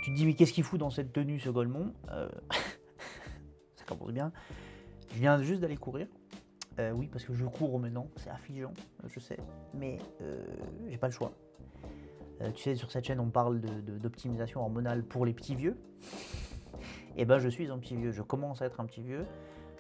Tu te dis, mais qu'est-ce qu'il fout dans cette tenue, ce Golemont? Ça commence bien. Je viens juste d'aller courir. Oui, parce que je cours maintenant, c'est affligeant, je sais, mais j'ai pas le choix. Tu sais, sur cette chaîne, on parle d'optimisation hormonale pour les petits vieux. Et ben, je suis un petit vieux, je commence à être un petit vieux,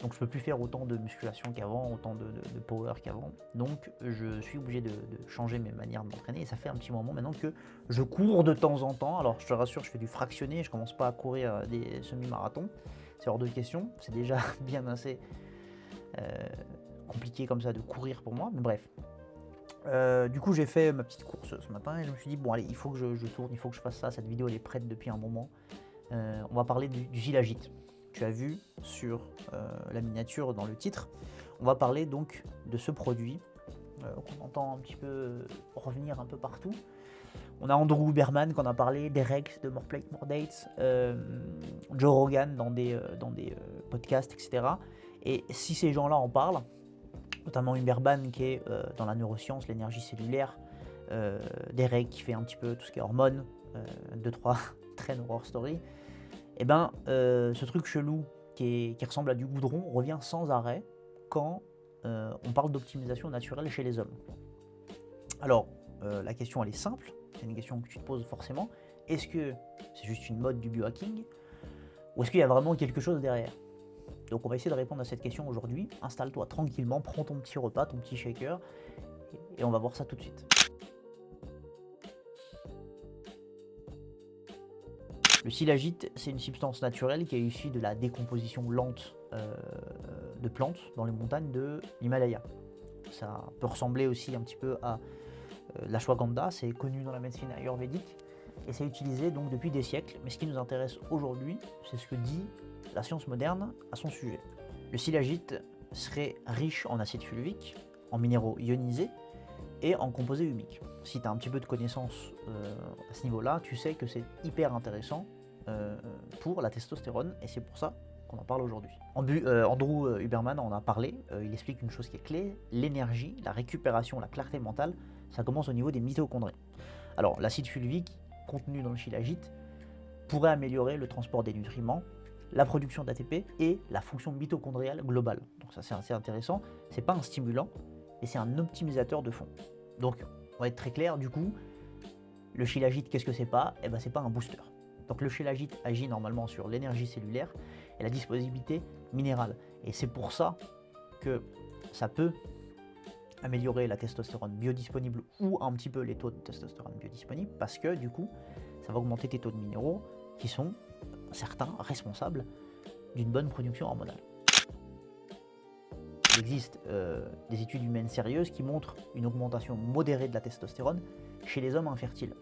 donc je peux plus faire autant de musculation qu'avant, autant de power qu'avant. Donc je suis obligé de changer mes manières de m'entraîner, et ça fait un petit moment maintenant que je cours de temps en temps. Alors je te rassure, je fais du fractionné, je commence pas à courir des semi-marathons, c'est hors de question, c'est déjà bien assez compliqué comme ça de courir pour moi, mais bref. Du coup, j'ai fait ma petite course ce matin et je me suis dit, bon, allez, il faut que je tourne, il faut que je fasse ça. Cette vidéo, elle est prête depuis un moment. On va parler du Shilajit. Tu as vu sur la miniature dans le titre. On va parler donc de ce produit qu'on entend un petit peu revenir un peu partout. On a Andrew Huberman qu'on a parlé, Derek de More Plate, More Dates, Joe Rogan dans des podcasts, etc. Et si ces gens-là en parlent, notamment Huberman qui est dans la neuroscience, l'énergie cellulaire, Derek qui fait un petit peu tout ce qui est hormones, 2-3 train horror story, et ben ce truc chelou qui ressemble à du goudron revient sans arrêt quand on parle d'optimisation naturelle chez les hommes. Alors la question elle est simple, c'est une question que tu te poses forcément, est-ce que c'est juste une mode du biohacking ou est-ce qu'il y a vraiment quelque chose derrière? Donc on va essayer de répondre à cette question aujourd'hui. Installe-toi tranquillement, prends ton petit repas, ton petit shaker, et on va voir ça tout de suite. Le silagite, c'est une substance naturelle qui est issue de la décomposition lente de plantes dans les montagnes de l'Himalaya. Ça peut ressembler aussi un petit peu à l'ashwagandha, c'est connu dans la médecine ayurvédique et c'est utilisé donc depuis des siècles. Mais ce qui nous intéresse aujourd'hui, c'est ce que dit la science moderne à son sujet. Le silagite serait riche en acide fulvique, en minéraux ionisés et en composés humiques. Si tu as un petit peu de connaissances à ce niveau-là, tu sais que c'est hyper intéressant pour la testostérone et c'est pour ça qu'on en parle aujourd'hui. Andrew Huberman en a parlé, il explique une chose qui est clé, l'énergie, la récupération, la clarté mentale, ça commence au niveau des mitochondries. Alors l'acide fulvique contenu dans le shilajit pourrait améliorer le transport des nutriments, la production d'ATP et la fonction mitochondriale globale. Donc ça c'est assez intéressant, c'est pas un stimulant, et c'est un optimisateur de fond. Donc on va être très clair, du coup, le shilajit qu'est-ce que c'est pas? Eh ben c'est pas un booster. Donc le shilajit agit normalement sur l'énergie cellulaire et la disponibilité minérale. Et c'est pour ça que ça peut améliorer la testostérone biodisponible ou un petit peu les taux de testostérone biodisponibles parce que du coup ça va augmenter tes taux de minéraux qui sont certains responsables d'une bonne production hormonale. Il existe des études humaines sérieuses qui montrent une augmentation modérée de la testostérone chez les hommes infertiles.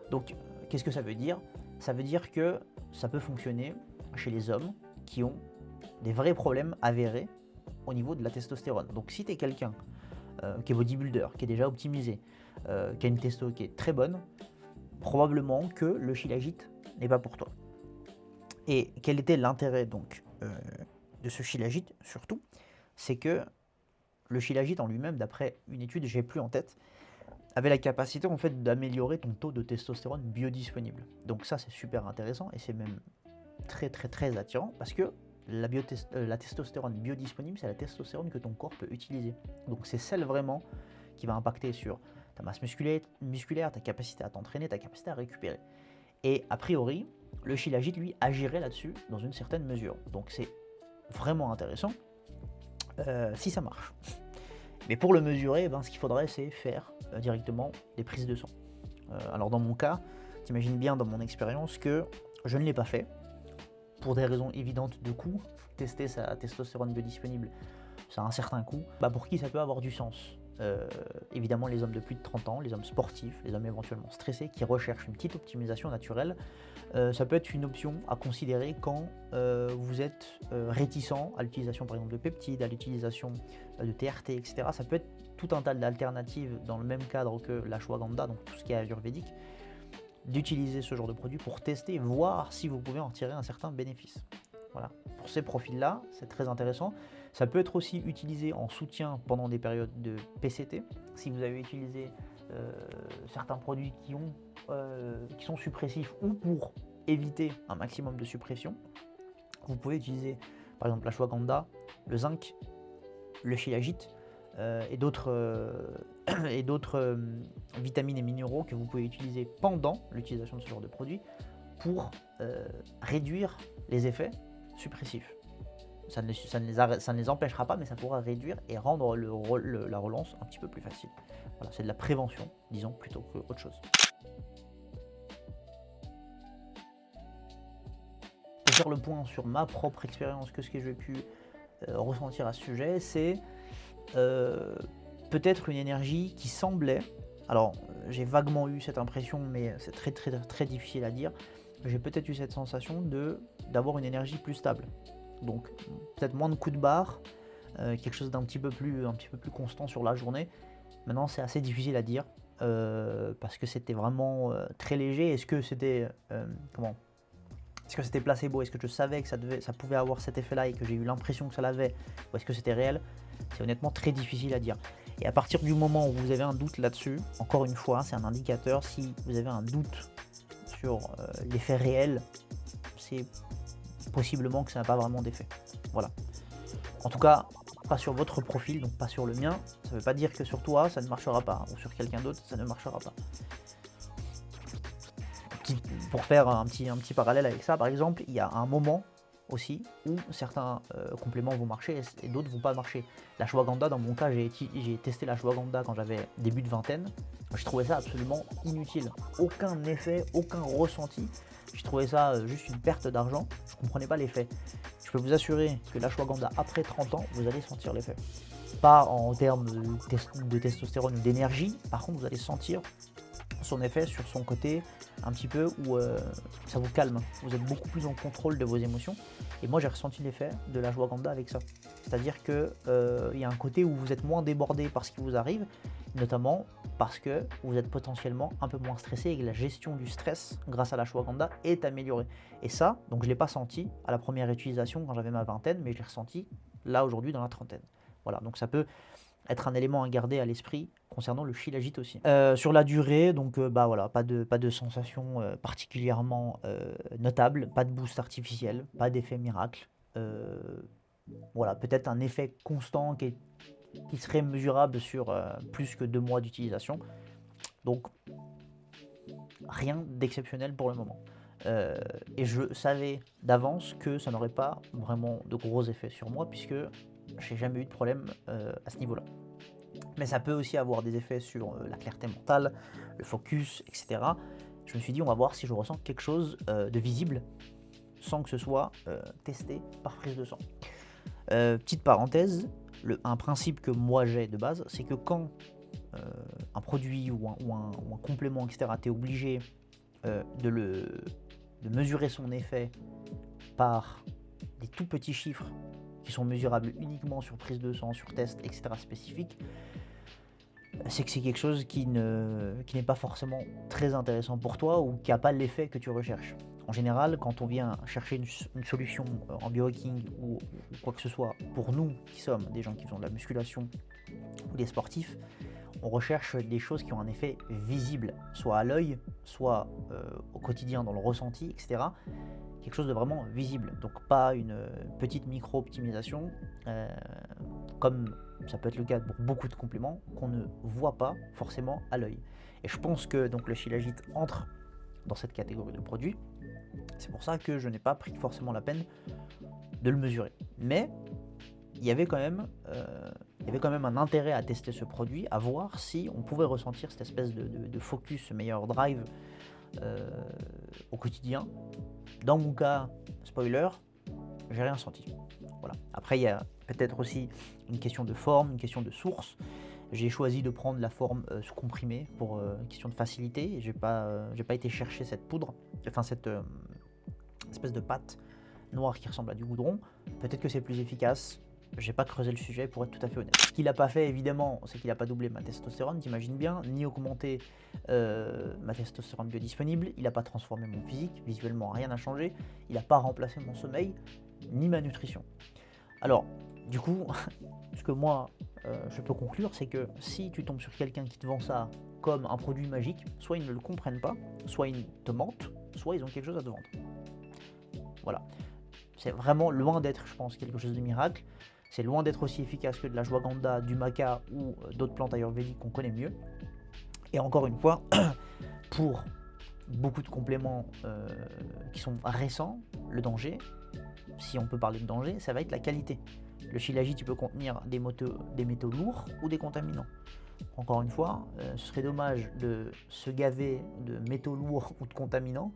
Donc qu'est-ce que ça veut dire? Ça veut dire que ça peut fonctionner chez les hommes qui ont des vrais problèmes avérés au niveau de la testostérone. Donc si tu es quelqu'un qui est bodybuilder, qui est déjà optimisé, qui a une testo qui est très bonne, probablement que le shilajit n'est pas pour toi. Et quel était l'intérêt donc de ce shilajit surtout? C'est que le shilajit en lui-même, d'après une étude, j'ai plus en tête, avait la capacité en fait d'améliorer ton taux de testostérone biodisponible. Donc ça c'est super intéressant et c'est même très très très attirant parce que la testostérone biodisponible, c'est la testostérone que ton corps peut utiliser. Donc c'est celle vraiment qui va impacter sur ta masse musculaire, ta capacité à t'entraîner, ta capacité à récupérer. Et a priori, le shilajit lui agirait là-dessus dans une certaine mesure. Donc c'est vraiment intéressant si ça marche. Mais pour le mesurer, ce qu'il faudrait c'est faire directement des prises de sang. Alors dans mon cas, t'imagines bien dans mon expérience que je ne l'ai pas fait, pour des raisons évidentes de coût. Tester sa testostérone biodisponible, ça a un certain coût. Pour qui ça peut avoir du sens? Évidemment les hommes de plus de 30 ans, les hommes sportifs, les hommes éventuellement stressés qui recherchent une petite optimisation naturelle. Ça peut être une option à considérer quand vous êtes réticent à l'utilisation par exemple de peptides, à l'utilisation de TRT, etc. Ça peut être tout un tas d'alternatives dans le même cadre que l'ashwagandha, donc tout ce qui est ayurvédique, d'utiliser ce genre de produit pour tester, voir si vous pouvez en tirer un certain bénéfice. Voilà. Pour ces profils-là, c'est très intéressant. Ça peut être aussi utilisé en soutien pendant des périodes de PCT. Si vous avez utilisé certains produits qui sont suppressifs ou pour éviter un maximum de suppression, vous pouvez utiliser par exemple l'ashwagandha, le zinc, le shilajit et d'autres vitamines et minéraux que vous pouvez utiliser pendant l'utilisation de ce genre de produit pour réduire les effets suppressifs. Ça ne les empêchera pas, mais ça pourra réduire et rendre la relance un petit peu plus facile. Voilà, c'est de la prévention, disons, plutôt qu'autre chose. Pour faire le point sur ma propre expérience, que ce que j'ai pu ressentir à ce sujet, c'est peut-être une énergie qui semblait, alors j'ai vaguement eu cette impression, mais c'est très difficile à dire, j'ai peut-être eu cette sensation d'avoir une énergie plus stable. Donc peut-être moins de coups de barre, quelque chose d'un petit peu plus constant sur la journée. Maintenant c'est assez difficile à dire parce que c'était vraiment très léger. Est-ce que c'était est-ce que c'était placebo? Est-ce que je savais que ça pouvait avoir cet effet-là et que j'ai eu l'impression que ça l'avait? Ou est-ce que c'était réel? C'est honnêtement très difficile à dire. Et à partir du moment où vous avez un doute là-dessus, encore une fois, c'est un indicateur. Si vous avez un doute sur l'effet réel, c'est possiblement que ça n'a pas vraiment d'effet. Voilà. En tout cas, pas sur votre profil, donc pas sur le mien. Ça ne veut pas dire que sur toi, ça ne marchera pas, ou sur quelqu'un d'autre, ça ne marchera pas. Pour faire un petit parallèle avec ça, par exemple, il y a un moment aussi où certains compléments vont marcher et d'autres vont pas marcher. L'ashwagandha, dans mon cas, j'ai testé l'ashwagandha quand j'avais début de vingtaine. Je trouvais ça absolument inutile. Aucun effet, aucun ressenti. Je trouvais ça juste une perte d'argent. Je ne comprenais pas l'effet. Je peux vous assurer que l'ashwagandha, après 30 ans, vous allez sentir l'effet. Pas en termes de testostérone ou d'énergie. Par contre, vous allez sentir son effet sur son côté un petit peu où ça vous calme. Vous êtes beaucoup plus en contrôle de vos émotions. Et moi, j'ai ressenti l'effet de l'ashwagandha avec ça. C'est-à-dire qu'il y a un côté où vous êtes moins débordé par ce qui vous arrive, notamment parce que vous êtes potentiellement un peu moins stressé et que la gestion du stress grâce à l'ashwagandha est améliorée. Et ça, donc je ne l'ai pas senti à la première utilisation quand j'avais ma vingtaine, mais je l'ai ressenti là aujourd'hui dans la trentaine. Voilà, donc ça peut être un élément à garder à l'esprit concernant le shilajit aussi. Sur la durée, donc voilà, pas de sensation particulièrement notable, pas de boost artificiel, pas d'effet miracle. Voilà, peut-être un effet constant qui serait mesurable sur plus que 2 mois d'utilisation. Donc rien d'exceptionnel pour le moment. Et je savais d'avance que ça n'aurait pas vraiment de gros effets sur moi puisque j'ai jamais eu de problème à ce niveau-là. Mais ça peut aussi avoir des effets sur la clarté mentale, le focus, etc. Je me suis dit, on va voir si je ressens quelque chose de visible sans que ce soit testé par prise de sang. Petite parenthèse, un principe que moi j'ai de base, c'est que quand un produit ou un complément, etc., tu es obligé de mesurer son effet par des tout petits chiffres qui sont mesurables uniquement sur prise de sang, sur test, etc. spécifique, c'est que c'est quelque chose qui n'est pas forcément très intéressant pour toi ou qui n'a pas l'effet que tu recherches. En général, quand on vient chercher une solution en biohacking ou quoi que ce soit, pour nous qui sommes des gens qui font de la musculation ou des sportifs, on recherche des choses qui ont un effet visible, soit à l'œil, soit au quotidien dans le ressenti, etc. Quelque chose de vraiment visible, donc pas une petite micro-optimisation, comme ça peut être le cas pour beaucoup de compléments qu'on ne voit pas forcément à l'œil. Et je pense que donc, le shilajit entre dans cette catégorie de produits. C'est pour ça que je n'ai pas pris forcément la peine de le mesurer. Mais il y avait quand même un intérêt à tester ce produit, à voir si on pouvait ressentir cette espèce de focus, ce meilleur drive au quotidien. Dans mon cas, spoiler, j'ai rien senti. Voilà. Après, il y a peut-être aussi une question de forme, une question de source. J'ai choisi de prendre la forme comprimée pour une question de facilité. J'ai pas été chercher cette poudre, enfin cette espèce de pâte noire qui ressemble à du goudron. Peut-être que c'est plus efficace. J'ai pas creusé le sujet pour être tout à fait honnête. Ce qu'il n'a pas fait évidemment, c'est qu'il n'a pas doublé ma testostérone, t'imagines bien, ni augmenté ma testostérone biodisponible, il n'a pas transformé mon physique, visuellement rien n'a changé, il n'a pas remplacé mon sommeil, ni ma nutrition. Alors, du coup, ce que moi je peux conclure, c'est que si tu tombes sur quelqu'un qui te vend ça comme un produit magique, soit ils ne le comprennent pas, soit ils te mentent, soit ils ont quelque chose à te vendre. Voilà. C'est vraiment loin d'être, je pense, quelque chose de miracle. C'est loin d'être aussi efficace que de la ashwagandha, du maca ou d'autres plantes ayurvédiques qu'on connaît mieux. Et encore une fois, pour beaucoup de compléments qui sont récents, le danger, si on peut parler de danger, ça va être la qualité. Le shilajit, tu peux contenir des métaux lourds ou des contaminants. Encore une fois, ce serait dommage de se gaver de métaux lourds ou de contaminants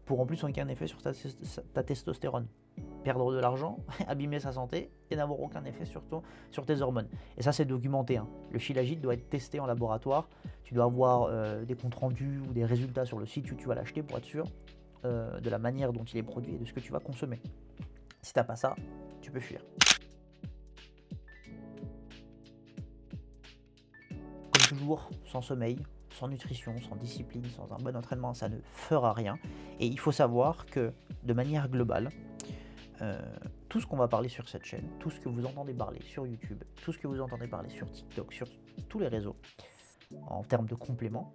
pour en plus aucun effet sur ta testostérone. Perdre de l'argent, abîmer sa santé et n'avoir aucun effet sur tes hormones. Et ça, c'est documenté. Hein. Le shilajit doit être testé en laboratoire. Tu dois avoir des comptes rendus ou des résultats sur le site où tu vas l'acheter pour être sûr de la manière dont il est produit et de ce que tu vas consommer. Si tu n'as pas ça, tu peux fuir. Comme toujours, sans sommeil, sans nutrition, sans discipline, sans un bon entraînement, ça ne fera rien. Et il faut savoir que, de manière globale, tout ce qu'on va parler sur cette chaîne, tout ce que vous entendez parler sur YouTube, tout ce que vous entendez parler sur TikTok, sur tous les réseaux, en termes de compléments,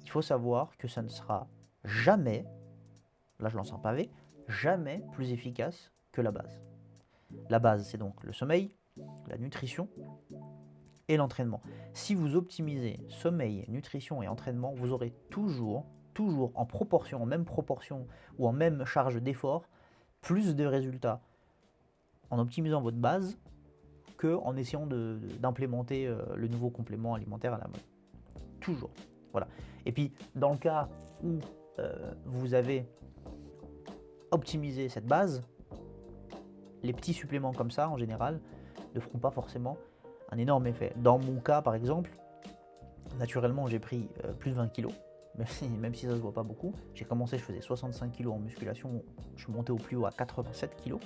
il faut savoir que ça ne sera jamais, là je lance un pavé, jamais plus efficace que la base. La base, c'est donc le sommeil, la nutrition et l'entraînement. Si vous optimisez sommeil, nutrition et entraînement, vous aurez toujours en proportion, en même proportion ou en même charge d'effort, plus de résultats en optimisant votre base qu'en essayant d'implémenter le nouveau complément alimentaire à la mode. Toujours. Voilà. Et puis, dans le cas où vous avez optimisé cette base, les petits suppléments comme ça, en général, ne feront pas forcément un énorme effet. Dans mon cas, par exemple, naturellement, j'ai pris plus de 20 kg. Même si ça ne se voit pas beaucoup. J'ai commencé, je faisais 65 kg en musculation, je suis monté au plus haut à 87 kg.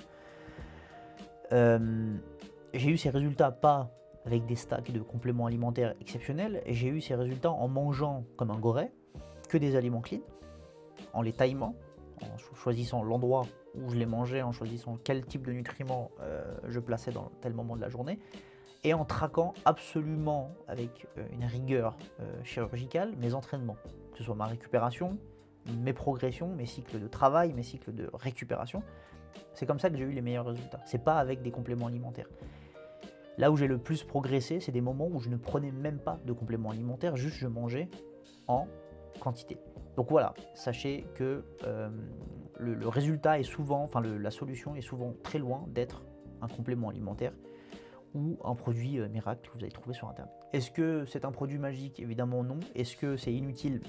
J'ai eu ces résultats pas avec des stacks de compléments alimentaires exceptionnels, j'ai eu ces résultats en mangeant comme un goret, que des aliments clean, en les timant, en choisissant l'endroit où je les mangeais, en choisissant quel type de nutriments je plaçais dans tel moment de la journée, et en traquant absolument avec une rigueur chirurgicale mes entraînements, que ce soit ma récupération, mes progressions, mes cycles de travail, mes cycles de récupération. C'est comme ça que j'ai eu les meilleurs résultats. C'est pas avec des compléments alimentaires. Là où j'ai le plus progressé, c'est des moments où je ne prenais même pas de compléments alimentaires, juste je mangeais en quantité. Donc voilà, sachez que le résultat est souvent, enfin la solution est souvent très loin d'être un complément alimentaire ou un produit miracle que vous allez trouver sur internet. Est-ce que c'est un produit magique? Évidemment non. Est-ce que c'est inutile?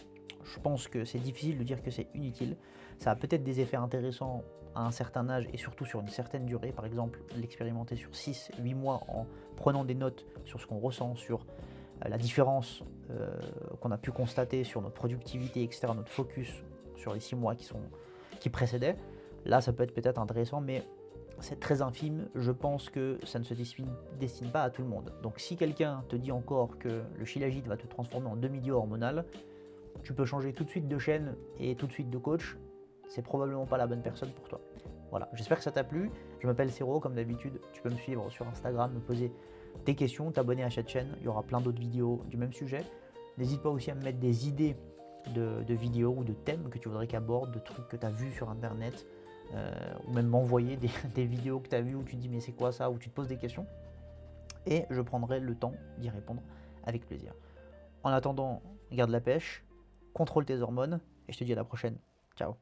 Je pense que c'est difficile de dire que c'est inutile. Ça a peut-être des effets intéressants à un certain âge et surtout sur une certaine durée. Par exemple, l'expérimenter sur 6-8 mois en prenant des notes sur ce qu'on ressent, sur la différence qu'on a pu constater sur notre productivité, etc., notre focus sur les 6 mois qui précédaient. Là, ça peut être peut-être intéressant, mais c'est très infime. Je pense que ça ne se destine pas à tout le monde. Donc si quelqu'un te dit encore que le shilajit va te transformer en demi-dieu hormonal, tu peux changer tout de suite de chaîne et tout de suite de coach. C'est probablement pas la bonne personne pour toi. Voilà, j'espère que ça t'a plu. Je m'appelle Sero, comme d'habitude. Tu peux me suivre sur Instagram, me poser tes questions, t'abonner à cette chaîne. Il y aura plein d'autres vidéos du même sujet. N'hésite pas aussi à me mettre des idées de vidéos ou de thèmes que tu voudrais qu'aborde, de trucs que tu as vus sur internet, ou même m'envoyer des vidéos que tu as vues où tu te dis mais c'est quoi ça, où tu te poses des questions. Et je prendrai le temps d'y répondre avec plaisir. En attendant, garde la pêche, contrôle tes hormones et je te dis à la prochaine. Ciao.